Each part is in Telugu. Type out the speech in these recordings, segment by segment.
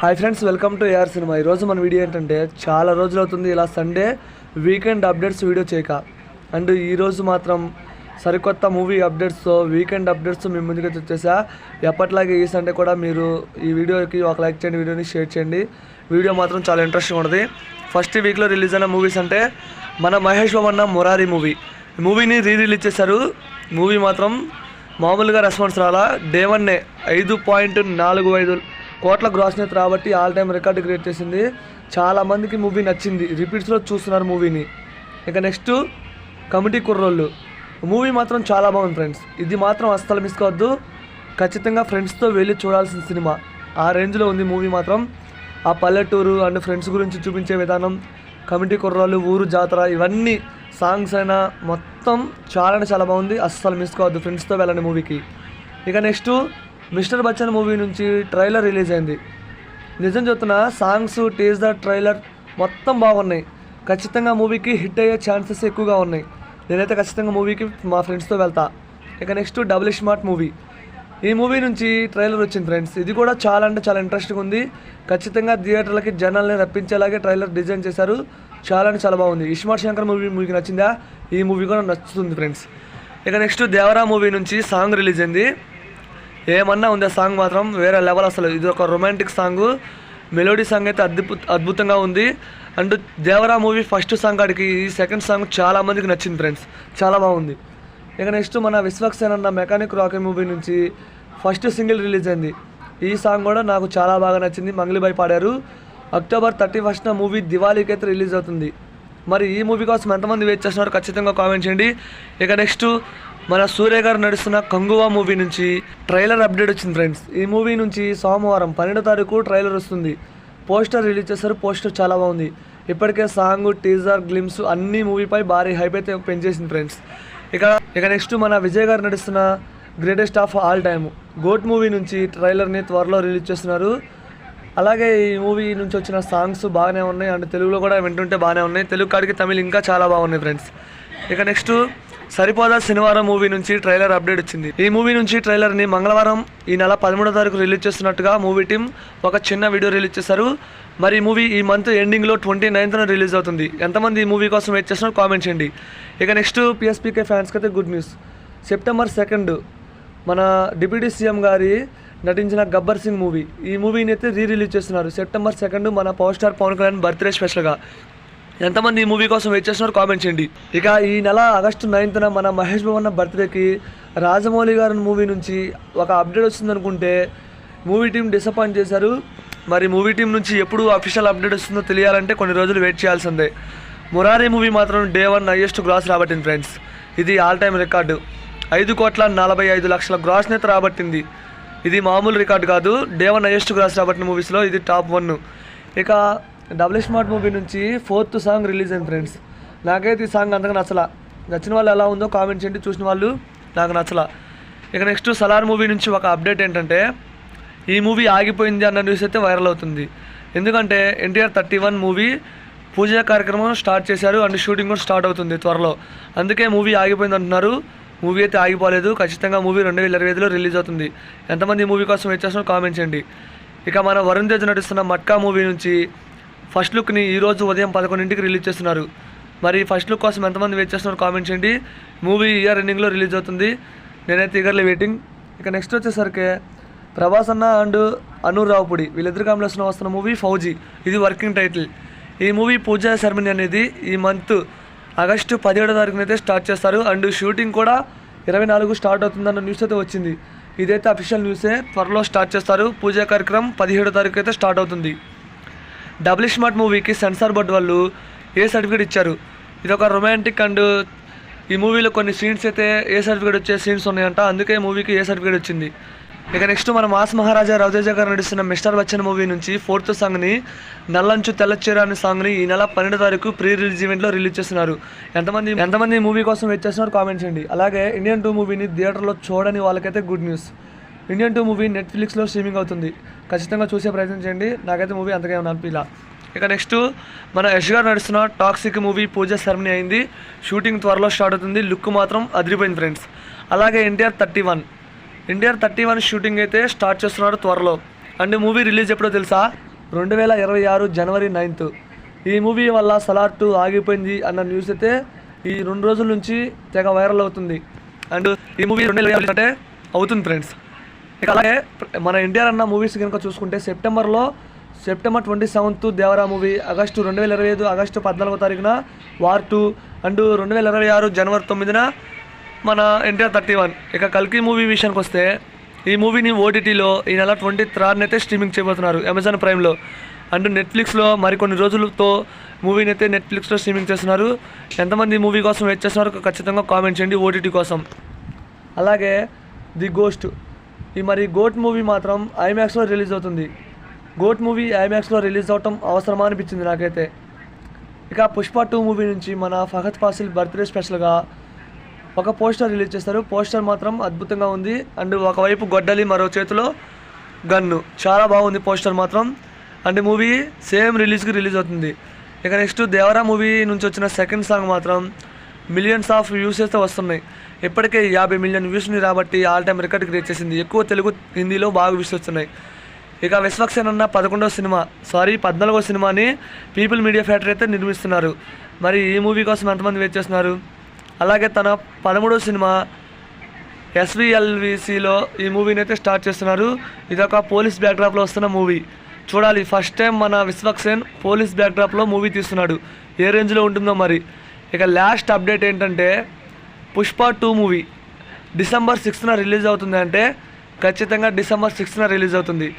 Hi friends, welcome to AR cinema. ఈరోజు మన వీడియో ఏంటంటే చాలా రోజులు అవుతుంది ఇలా సండే వీకెండ్ అప్డేట్స్ వీడియో చేయక. అండ్ ఈరోజు మాత్రం సరికొత్త మూవీ అప్డేట్స్తో వీకెండ్ అప్డేట్స్ మీ ముందుకు వచ్చేసా. ఎప్పటిలాగే ఈ సండే కూడా మీరు ఈ వీడియోకి ఒక లైక్ చేయండి, వీడియోని షేర్ చేయండి. వీడియో మాత్రం చాలా ఇంట్రెస్టింగ్ ఉంటుంది. ఫస్ట్ వీక్లో రిలీజ్ అయిన మూవీస్ అంటే మన మహేష్ బాబు అన్న మురారి మూవీని రిలీజ్ చేశారు. మూవీ మాత్రం మామూలుగా రెస్పాన్స్ రాలా. డే 1 5.45 కోట్ల గ్రాస్ నెట్ రాబట్టి ఆల్ టైమ్ రికార్డు క్రియేట్ చేసింది. చాలామందికి మూవీ నచ్చింది, రిపీట్స్లో చూస్తున్నారు మూవీని. ఇక నెక్స్ట్ కమిటీ కుర్రోళ్ళు మూవీ మాత్రం చాలా బాగుంది ఫ్రెండ్స్. ఇది మాత్రం అస్సలు మిస్ కావద్దు, ఖచ్చితంగా ఫ్రెండ్స్తో వెళ్ళి చూడాల్సిన సినిమా. ఆ రేంజ్లో ఉంది మూవీ మాత్రం. ఆ పల్లెటూరు అండ్ ఫ్రెండ్స్ గురించి చూపించే విధానం, కమిటీ కుర్రోళ్ళు, ఊరు జాతర, ఇవన్నీ సాంగ్స్ అయినా మొత్తం చాలా బాగుంది. అస్సలు మిస్ కావద్దు, ఫ్రెండ్స్తో వెళ్ళండి మూవీకి. ఇక నెక్స్ట్ మిస్టర్ బచ్చన్ మూవీ నుంచి ట్రైలర్ రిలీజ్ అయింది. నిజం చెప్తున్నా, సాంగ్స్, టీజర్, ట్రైలర్ మొత్తం బాగున్నాయి. ఖచ్చితంగా మూవీకి హిట్ అయ్యే ఛాన్సెస్ ఎక్కువగా ఉన్నాయి. నేనైతే ఖచ్చితంగా మూవీకి మా ఫ్రెండ్స్తో వెళ్తా. ఇక నెక్స్ట్ డబుల్ స్మార్ట్ మూవీ. ఈ మూవీ నుంచి ట్రైలర్ వచ్చింది ఫ్రెండ్స్. ఇది కూడా చాలా ఇంట్రెస్టింగ్ ఉంది. ఖచ్చితంగా థియేటర్లకి జనాల్ని రప్పించేలాగే ట్రైలర్ డిజైన్ చేశారు. చాలా బాగుంది. ఇస్మార్ట్ శంకర్ మూవీకి నచ్చిందా? ఈ మూవీ కూడా నచ్చుతుంది ఫ్రెండ్స్. ఇక నెక్స్ట్ దేవరా మూవీ నుంచి సాంగ్ రిలీజ్ అయింది. ఏమన్నా ఉంది, ఆ సాంగ్ మాత్రం వేరే లెవెల్. అసలు ఇది ఒక రొమాంటిక్ సాంగ్, మెలోడీ సాంగ్ అయితే అద్భుతంగా ఉంది. And Devara movie first song కాడికి ఈ సెకండ్ సాంగ్ చాలా మందికి నచ్చింది ఫ్రెండ్స్, చాలా బాగుంది. ఇక నెక్స్ట్ మన విశ్వక్సేన్ అన్న మెకానిక్ రాకెట్ మూవీ నుంచి ఫస్ట్ సింగిల్ రిలీజ్ అయింది. ఈ సాంగ్ కూడా నాకు చాలా బాగా నచ్చింది. మంగ్లీబాయ్ పాడారు. October 31st మూవీ దివాళీకి అయితే రిలీజ్ అవుతుంది. మరి ఈ మూవీ కోసం ఎంతమంది వెయిట్ చేస్తున్నారు ఖచ్చితంగా కామెంట్ చేయండి. ఇక నెక్స్ట్ మన సూర్య గారు నడుస్తున్న కంగువా మూవీ నుంచి ట్రైలర్ అప్డేట్ వచ్చింది ఫ్రెండ్స్. ఈ మూవీ నుంచి సోమవారం 12వ తారీఖు ట్రైలర్ వస్తుంది. పోస్టర్ రిలీజ్ చేశారు. పోస్టర్ చాలా బాగుంది. ఇప్పటికే సాంగ్, టీజర్, గ్లిమ్స్ అన్ని మూవీపై భారీ హైప్ అయితే పెంచేసింది ఫ్రెండ్స్. ఇక నెక్స్ట్ మన విజయ్ గారు నడుస్తున్న greatest of all time GOAT movie నుంచి ట్రైలర్ని త్వరలో రిలీజ్ చేస్తున్నారు. అలాగే ఈ మూవీ నుంచి వచ్చిన సాంగ్స్ బాగానే ఉన్నాయి. అండ్ తెలుగులో కూడా వింటుంటే బాగానే ఉన్నాయి. తెలుగు కాడికి తమిళ్ ఇంకా చాలా బాగున్నాయి ఫ్రెండ్స్. ఇక నెక్స్ట్ సరిపోదా శనివారం మూవీ నుంచి ట్రైలర్ అప్డేట్ వచ్చింది. ఈ మూవీ నుంచి ట్రైలర్ని మంగళవారం ఈ నెల 13వ తారీఖు రిలీజ్ చేస్తున్నట్టుగా మూవీ టీం ఒక చిన్న వీడియో రిలీజ్ చేశారు. మరి ఈ మూవీ ఈ మంత్ ఎండింగ్లో 29th రిలీజ్ అవుతుంది. ఎంతమంది ఈ మూవీ కోసం వెయిట్ చేస్తున్నారో కామెంట్ చేయండి. ఇక నెక్స్ట్ పిఎస్పీకే ఫ్యాన్స్కి అయితే గుడ్ న్యూస్. September 2 మన డిప్యూటీ సీఎం గారి నటించిన గబ్బర్ సింగ్ మూవీ, ఈ మూవీని అయితే రిలీజ్ చేస్తున్నారు. September 2 మన power star Pawan Kalyan birthday స్పెషల్గా. ఎంతమంది ఈ మూవీ కోసం వెయిట్ చేస్తున్నారు కామెంట్ చేయండి. ఇక ఈ నెల August 9th మన మహేష్ బాబు అన్న బర్త్డేకి రాజమౌళి గారి మూవీ నుంచి ఒక అప్డేట్ వచ్చిందనుకుంటే మూవీ టీం డిసప్పాయింట్ చేశారు. మరి మూవీ టీం నుంచి ఎప్పుడు అఫీషియల్ అప్డేట్ వస్తుందో తెలియాలంటే కొన్ని రోజులు వెయిట్ చేయాల్సిందే. మురారి మూవీ మాత్రం డే 1 హైయెస్ట్ గ్రాస్ రాబట్టింది ఫ్రెండ్స్. ఇది all time record. 5,45,00,000 gross net రాబట్టింది. ఇది మామూలు రికార్డు కాదు. డే 1 హైయెస్ట్ గ్రాస్ రాబట్టిన మూవీస్లో ఇది టాప్ 1. ఇక డబుల్ స్మార్ట్ మూవీ నుంచి 4th సాంగ్ రిలీజ్ అయింది ఫ్రెండ్స్. నాకైతే ఈ సాంగ్ అంతగా నచ్చలా. నచ్చిన వాళ్ళు ఎలా ఉందో కామెంట్ చేయండి, చూసిన వాళ్ళు. నాకు నచ్చలా. ఇక నెక్స్ట్ సలార్ మూవీ నుంచి ఒక అప్డేట్ ఏంటంటే ఈ మూవీ ఆగిపోయింది అన్న న్యూస్ అయితే వైరల్ అవుతుంది. ఎందుకంటే NTR 31 మూవీ పూజా కార్యక్రమం స్టార్ట్ చేశారు. అండ్ షూటింగ్ కూడా స్టార్ట్ అవుతుంది త్వరలో. అందుకే మూవీ ఆగిపోయింది అంటున్నారు. మూవీ అయితే ఆగిపోలేదు. ఖచ్చితంగా మూవీ 2025లో రిలీజ్ అవుతుంది. ఎంతమంది ఈ మూవీ కోసం వెయిట్ చేస్తున్నారో కామెంట్ చేయండి. ఇక మన వరుణ్ తేజ్ నటిస్తున్న మట్కా మూవీ నుంచి ఫస్ట్ లుక్ని ఈరోజు ఉదయం 11ంటికి రిలీజ్ చేస్తున్నారు. మరి ఫస్ట్ లుక్ కోసం ఎంతమంది వెయిట్ చేస్తున్నారో కామెంట్ చేయండి. మూవీ ఇయర్ ఎండింగ్లో రిలీజ్ అవుతుంది. నేనైతే ఈగర్లీ వెయిటింగ్. ఇక నెక్స్ట్ వచ్చేసరికి ప్రభాస్ అన్న అండ్ అనూర్ రావుపూడి వీళ్ళిద్దరు కాంబినేషన్లో వస్తున్న మూవీ ఫౌజీ. ఇది వర్కింగ్ టైటిల్. ఈ మూవీ పూజా సెరమనీ అనేది ఈ మంత్ August 17వ తారీఖున అయితే స్టార్ట్ చేస్తారు. అండ్ షూటింగ్ కూడా 24 స్టార్ట్ అవుతుందన్న న్యూస్ అయితే వచ్చింది. ఇదైతే అఫీషియల్ న్యూసే. త్వరలో స్టార్ట్ చేస్తారు. పూజా కార్యక్రమం 17వ తారీఖు అయితే స్టార్ట్ అవుతుంది. డబుల్ స్మార్ట్ మూవీకి సెన్సార్ బోర్డు వాళ్ళు ఏ సర్టిఫికేట్ ఇచ్చారు. ఇది ఒక రొమాంటిక్ అండ్ ఈ మూవీలో కొన్ని సీన్స్ అయితే ఏ సర్టిఫికేట్ వచ్చే సీన్స్ ఉన్నాయంట. అందుకే మూవీకి ఏ సర్టిఫికేట్ వచ్చింది. ఇక నెక్స్ట్ మన మాస్ మహారాజా రవితేజ గారు నడుస్తున్న మిస్టర్ బచ్చన్ మూవీ నుంచి 4th సాంగ్ని నల్లంచు తెల్లచీర అనే సాంగ్ని ఈ నెల 12వ తారీఖు ప్రీ రిలీజ్ ఈవెంట్లో రిలీజ్ చేస్తున్నారు. ఎంతమంది ఈ మూవీ కోసం వెయిట్ చేస్తున్నారు కామెంట్ చేయండి. అలాగే ఇండియన్ 2 మూవీని థియేటర్లో చూడని వాళ్ళకైతే గుడ్ న్యూస్. ఇండియన్ 2 మూవీ నెట్ఫ్లిక్స్లో స్ట్రీమింగ్ అవుతుంది. ఖచ్చితంగా చూసే ప్రయత్నం చేయండి. నాకైతే మూవీ అంతగా ఏమన్నా అనిపించలా. ఇక నెక్స్ట్ మన యష్ గారు నడుస్తున్న టాక్సిక్ మూవీ పూజ సెరమనీ అయింది. షూటింగ్ త్వరలో స్టార్ట్ అవుతుంది. లుక్ మాత్రం అదిరిపోయింది ఫ్రెండ్స్. అలాగే NTR 31 షూటింగ్ అయితే స్టార్ట్ చేస్తున్నారు త్వరలో. అండ్ మూవీ రిలీజ్ ఎప్పుడో తెలుసా? 2026 జనవరి 9th. ఈ మూవీ వల్ల సలార్ 2 ఆగిపోయింది అన్న న్యూస్ అయితే ఈ 2 రోజుల నుంచి తెగ వైరల్ అవుతుంది. అండ్ ఈ మూవీ 2026 అంటే అవుతుంది ఫ్రెండ్స్. ఇక అలాగే మన ఎన్టీఆర్ అన్న మూవీస్ కనుక చూసుకుంటే September 27th Devara movie, August 2025 August 14వ తారీఖున వార్ 2, అండ్ 2026 జనవరి 9న మన ఎన్టీఆర్ 31. ఇక కల్కి మూవీ విషయానికి వస్తే ఈ మూవీని ఓటీటీలో ఈ నెల 23rd అయితే స్ట్రీమింగ్ చేయబోతున్నారు అమెజాన్ ప్రైమ్లో. అండ్ నెట్ఫ్లిక్స్లో మరికొన్ని రోజులతో మూవీని అయితే నెట్ఫ్లిక్స్లో స్ట్రీమింగ్ చేస్తున్నారు. ఎంతమంది ఈ మూవీ కోసం వెయిట్ చేస్తున్నారో ఖచ్చితంగా కామెంట్ చేయండి ఓటీటీ కోసం. అలాగే ది గోస్ట్, ఈ గోట్ మూవీ మాత్రం ఐమాక్స్లో రిలీజ్ అవుతుంది. గోట్ మూవీ ఐమాక్స్లో రిలీజ్ అవటం అవసరమా అనిపించింది నాకైతే. ఇక పుష్ప 2 మూవీ నుంచి మన ఫహద్ ఫాసిల్ బర్త్డే స్పెషల్గా ఒక పోస్టర్ రిలీజ్ చేస్తారు. పోస్టర్ మాత్రం అద్భుతంగా ఉంది. అండ్ ఒకవైపు గొడ్డలి, మరో చేతిలో గన్ను, చాలా బాగుంది పోస్టర్ మాత్రం. అండ్ మూవీ సేమ్ రిలీజ్ అవుతుంది. ఇక నెక్స్ట్ దేవరా మూవీ నుంచి వచ్చిన సెకండ్ సాంగ్ మాత్రం మిలియన్స్ ఆఫ్ వ్యూస్ అయితే వస్తున్నాయి. ఇప్పటికే 50 మిలియన్ వ్యూస్ని రాబట్టి ఆల్ టైమ్ రికార్డ్ క్రియేట్ చేసింది. ఎక్కువ తెలుగు, హిందీలో బాగా వ్యూస్ వస్తున్నాయి. ఇక విశ్వక్సేన్ అన్న 14వ సినిమాని పీపుల్ మీడియా ఫ్యాక్టరీ అయితే నిర్మిస్తున్నారు. మరి ఈ మూవీ కోసం ఎంతమంది వెయిట్ చేస్తున్నారు? అలాగే తన 13వ సినిమా SVLVCలో ఈ మూవీని అయితే స్టార్ట్ చేస్తున్నారు. ఇదొక పోలీస్ బ్యాక్డ్రాప్లో వస్తున్న మూవీ. చూడాలి, ఫస్ట్ టైం మన విశ్వక్సేన్ పోలీస్ బ్యాక్డ్రాప్లో మూవీ తీస్తున్నాడు. ఏ రేంజ్లో ఉంటుందో మరి. ఇక లాస్ట్ అప్డేట్ ఏంటంటే Pushpa 2 movie December 6th release అవుతుంది. అంటే ఖచ్చితంగా December 6th రిలీజ్ అవుతుంది.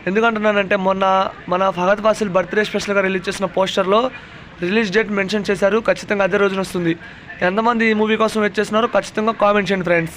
ఎందుకంటున్నానంటే మొన్న మన ఫహద్ ఫాసిల్ బర్త్డే స్పెషల్గా రిలీజ్ చేసిన పోస్టర్లో రిలీజ్ డేట్ మెన్షన్ చేశారు. ఖచ్చితంగా అదే రోజున వస్తుంది. ఎంతమంది ఈ మూవీ కోసం వెయిట్ చేస్తున్నారో ఖచ్చితంగా కామెంట్ చేయండి ఫ్రెండ్స్.